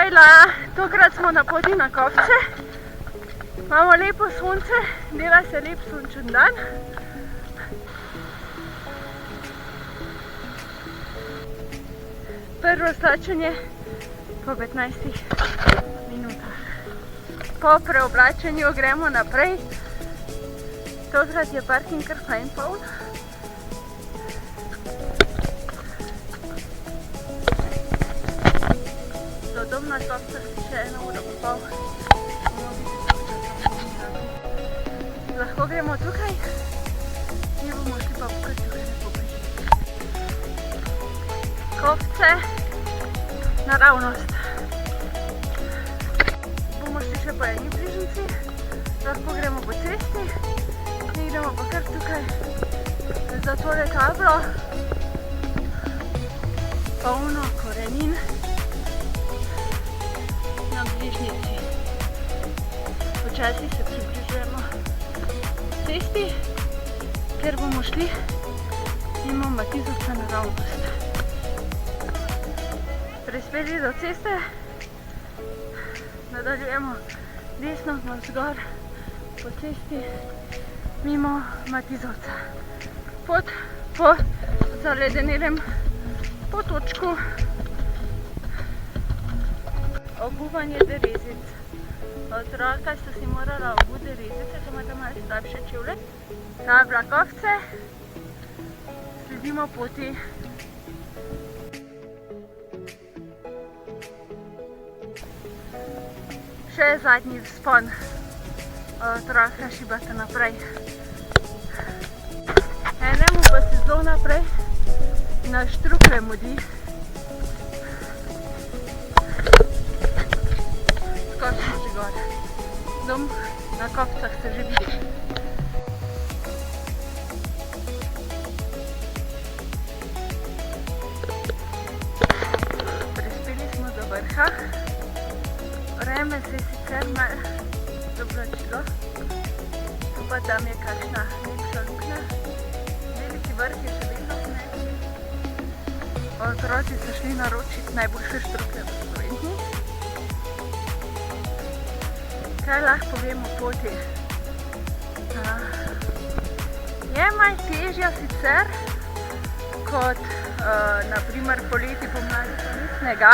Hojla, tokrat smo na poti na Kovce. Imamo lepo sonce, dela se lep sončen dan. Prvo slačenje po 15 minutah. Po preoblačenju gremo naprej. Tokrat je parking kar fajn poln. Do dom na Kovcah še 1 uro pa pol. Lahko gremo tukaj in bomo šli pa pokati še pobliže. Kovce, naravnost. Bomo šli še po eni bližnici, lahko gremo po cesti in idemo pa kar tukaj za tole tablo. Polno korenin na bližnici. Počasi se približujemo cesti, ker bomo šli mimo Matizovca naravnost. Prispeli do ceste, nadaljujemo desno navzgor po cesti mimo Matizovca. Pot po zaledenelem potočku. Obuvanje derezic. Otroka sta si morala obuti derezice, če imate malo slabše čevlje. Tabla Kovce, sledimo poti. Še zadnji vzpon. Otroka šibata naprej. Enemu pa se zelo naprej na štrukle mudi. Skoro smo že gor. Dom na Kovcah se že vidi. Prispeli smo do vrha. Vreme se je sicer malo oblačilo, pa tam je kakšna lepša luknja. Veliki vrh je še vedno gnečen. Otroci so šli naročiti najboljše štrukle v Sloveniji. Kaj lahko povem o poti? Je malo težja sicer, kot na primer poleti, pomladi, ko ni snega.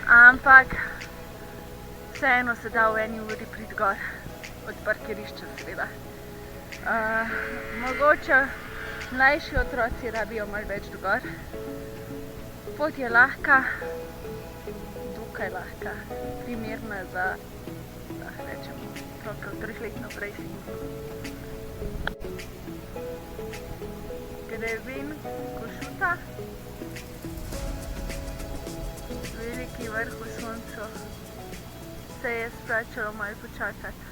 Ampak vseeno se da v 1 uri priti gor, od parkirišča seveda. Mogoče mlajši otroci rabijo malo več do gor. Pot je lahka, dokaj lahka, primerna za, rečemo, otroka od 3 let naprej sigurno. Greven Košuta. Veliki vrh v soncu, se je splačalo malo počakati.